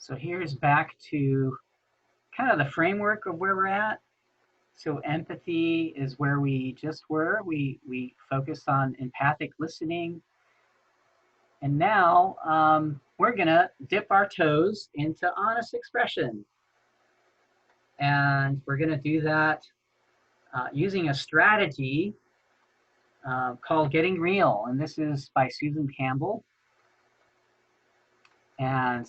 So here's back to kind of the framework of where we're at. So empathy is where we just were. We focused on empathic listening. And now we're going to dip our toes into honest expression. And we're going to do that using a strategy called Getting Real. And this is by Susan Campbell. And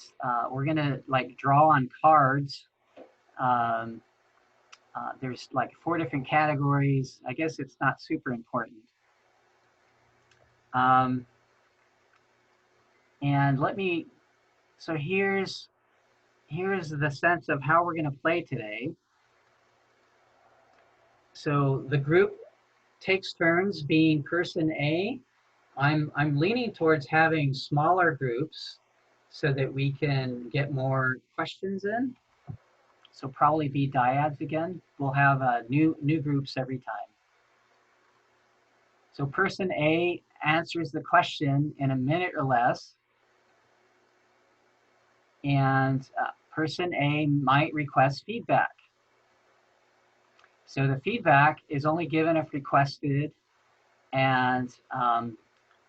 we're going to like draw on cards. There's like 4 different categories. I guess it's not super important. And so here's the sense of how we're going to play today. So the group takes turns being person A. I'm leaning towards having smaller groups so that we can get more questions in. So probably be dyads again. We'll have new groups every time. So person A answers the question in a minute or less. And person A might request feedback. So the feedback is only given if requested, and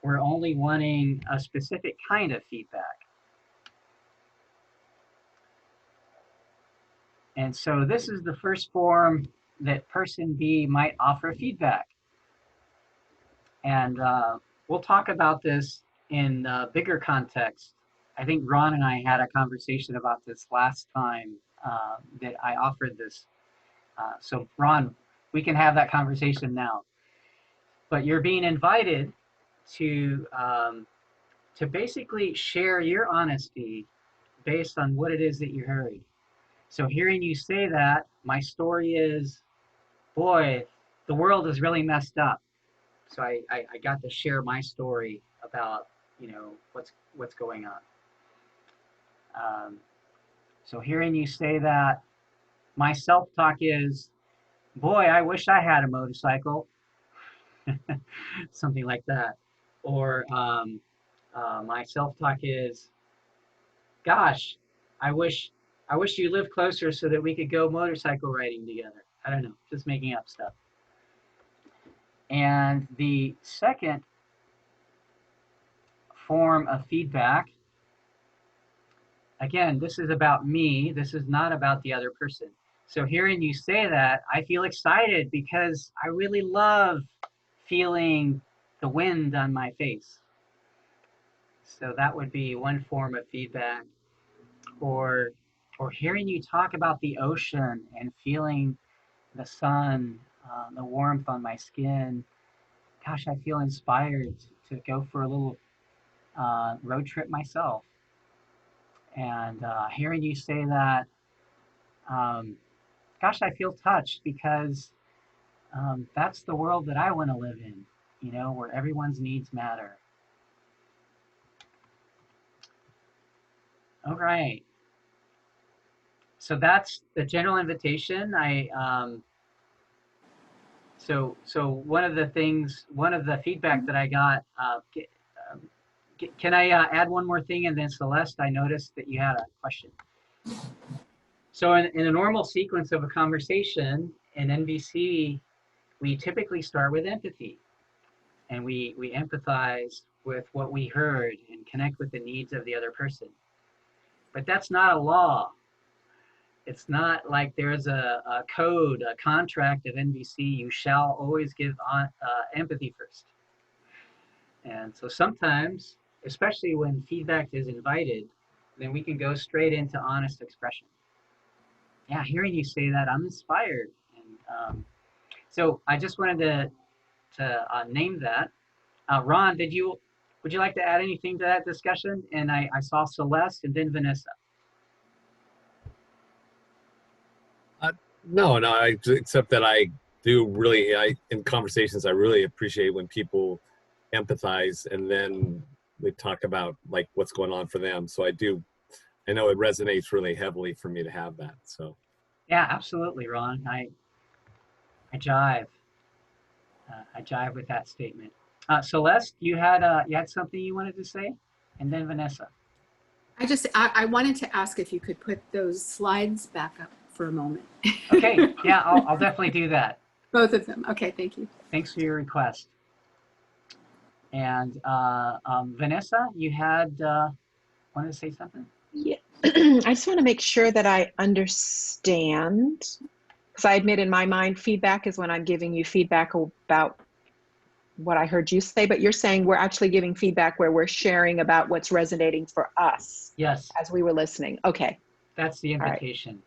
we're only wanting a specific kind of feedback. And so this is the first form that person B might offer feedback. And we'll talk about this in bigger context. I think Ron and I had a conversation about this last time that I offered this. So Ron, we can have that conversation now. But you're being invited to basically share your honesty based on what it is that you heard. So hearing you say that, my story is, boy, the world is really messed up. So I got to share my story about, you know, what's going on. So hearing you say that, my self-talk is, boy, I wish I had a motorcycle. Something like that. Or my self-talk is, gosh, I wish you lived closer so that we could go motorcycle riding together. I don't know, just making up stuff. And the second form of feedback, again, this is about me. This is not about the other person. So hearing you say that, I feel excited because I really love feeling the wind on my face. So that would be one form of feedback. Or hearing you talk about the ocean and feeling the sun, the warmth on my skin. Gosh, I feel inspired to go for a little road trip myself. And hearing you say that, gosh, I feel touched because that's the world that I want to live in, you know, where everyone's needs matter. All right. So that's the general invitation. So one of the feedback that I got, can I add one more thing? And then Celeste, I noticed that you had a question. So in a normal sequence of a conversation in NVC, we typically start with empathy. And we empathize with what we heard and connect with the needs of the other person. But that's not a law. It's not like there's a code, a contract of NVC. You shall always give empathy first. And so sometimes, especially when feedback is invited, then we can go straight into honest expression. Yeah, hearing you say that, I'm inspired. And so I just wanted to name that. Ron, would you like to add anything to that discussion? And I saw Celeste and then Vanessa. No, except that I do really, in conversations, I really appreciate when people empathize and then they talk about like what's going on for them. So I know it resonates really heavily for me to have that. So. Yeah, absolutely, Ron. I jive. I jive with that statement. Celeste, you had something you wanted to say, and then Vanessa. I wanted to ask if you could put those slides back up for a moment. Okay, yeah, I'll definitely do that. Both of them. Okay, thank you. Thanks for your request. And Vanessa, you had wanted to say something? Yeah, I just want to make sure that I understand, because I admit in my mind, feedback is when I'm giving you feedback about what I heard you say, but you're saying we're actually giving feedback where we're sharing about what's resonating for us Yes, as we were listening. Okay, that's the all right, invitation.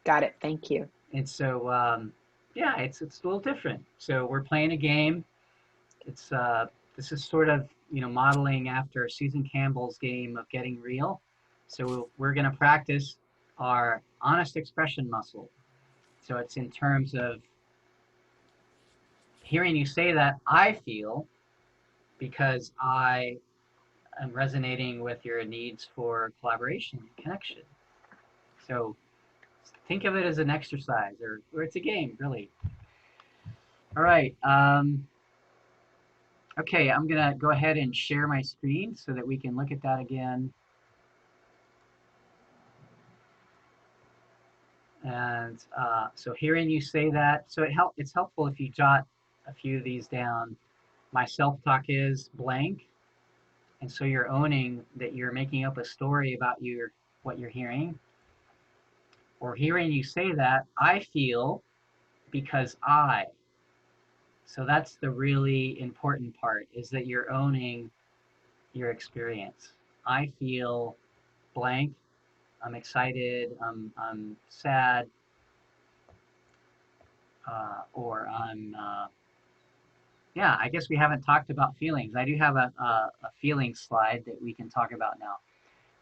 got it. Thank you. And so, yeah, it's a little different. So we're playing a game. It's this is sort of modeling after Susan Campbell's game of getting real. So we're going to practice our honest expression muscle. So it's in terms of hearing you say that I feel because I am resonating with your needs for collaboration and connection. So think of it as an exercise or it's a game, really. All right. Okay, I'm going to go ahead and share my screen so that we can look at that again. And so hearing you say that, so it's helpful if you jot a few of these down. My self-talk is blank. And so you're owning that you're making up a story about what you're hearing. Or hearing you say that, I feel because I. So that's the really important part, is that you're owning your experience. I feel blank. I'm excited. I'm sad. Or I'm, yeah, I guess we haven't talked about feelings. I do have a feelings slide that we can talk about now,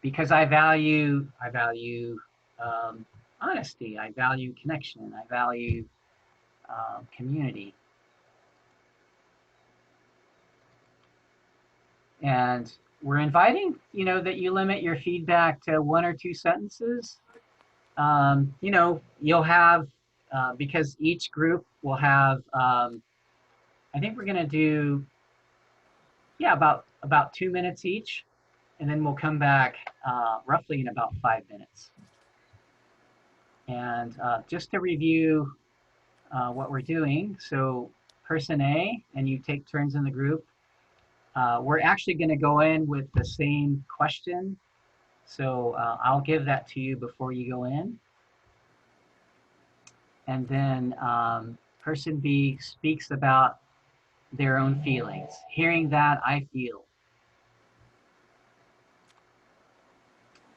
because I value honesty. I value connection. I value community. And we're inviting, that you limit your feedback to 1 or 2 sentences. You'll have, because each group will have, I think we're going to do, yeah, about 2 minutes each. And then we'll come back roughly in about 5 minutes. And just to review what we're doing, so person A, and you take turns in the group, we're actually going to go in with the same question. So I'll give that to you before you go in. And then person B speaks about their own feelings. Hearing that, I feel.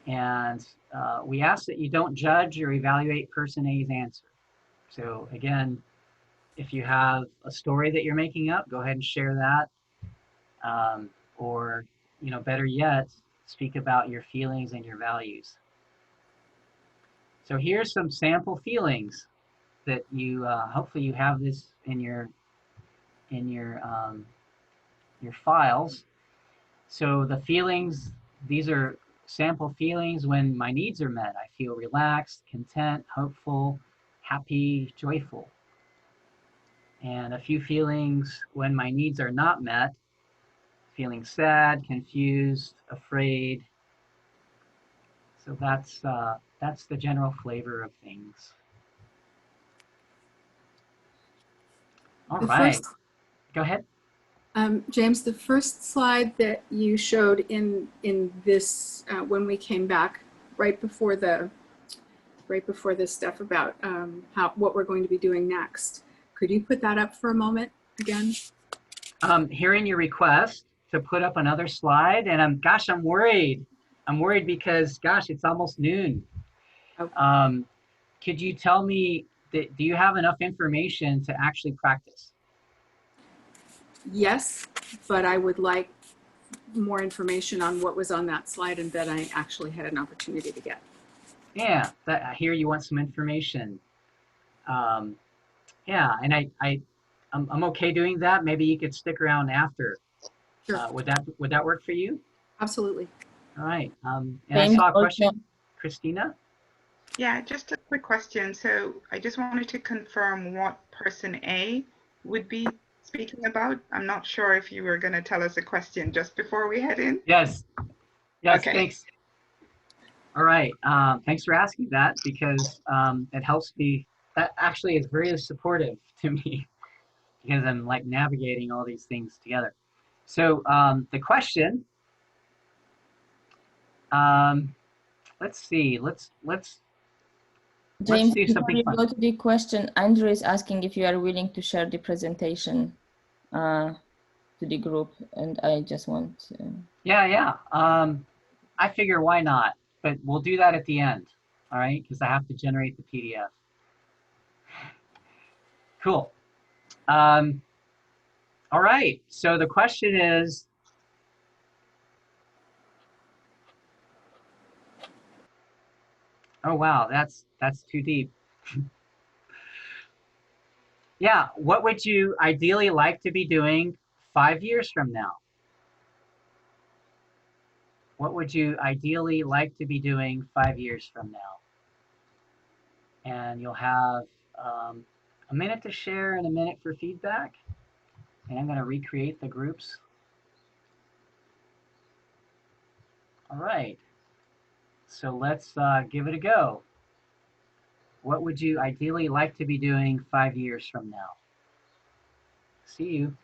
And we ask that you don't judge or evaluate person A's answer. So again, if you have a story that you're making up, go ahead and share that. Or, better yet, speak about your feelings and your values. So here's some sample feelings that you, hopefully you have this in your files. So the feelings, these are sample feelings when my needs are met. I feel relaxed, content, hopeful, happy, joyful. And a few feelings when my needs are not met, feeling sad, confused, afraid. So that's the general flavor of things. All right. Go ahead. James, the first slide that you showed in this when we came back right before this stuff about what we're going to be doing next. Could you put that up for a moment again? Hearing your request to put up another slide, and I'm worried. I'm worried because, gosh, it's almost noon. Okay. Could you tell me, do you have enough information to actually practice? Yes, but I would like more information on what was on that slide and that I actually had an opportunity to get. Yeah, I hear you want some information. Yeah, and I'm okay doing that. Maybe you could stick around after. Sure. Would that work for you? Absolutely. All right. And I saw a question, Christina. Yeah, just a quick question. So I just wanted to confirm what person A would be speaking about. I'm not sure if you were going to tell us a question just before we head in. Yes. Yes. Okay. Thanks. All right. Thanks for asking that because it helps me. That actually is very supportive to me because I'm like navigating all these things together. So the question, um, let's see, let's James, do before something you fun. go to the question, Andrew is asking if you are willing to share the presentation to the group, and I just want to... Yeah. I figure why not, but we'll do that at the end. All right, because I have to generate the PDF. Cool. All right. So the question is, oh wow, that's too deep. Yeah, what would you ideally like to be doing 5 years from now? What would you ideally like to be doing 5 years from now? And you'll have a minute to share and a minute for feedback. And I'm going to recreate the groups. All right. So let's give it a go. What would you ideally like to be doing 5 years from now? See you.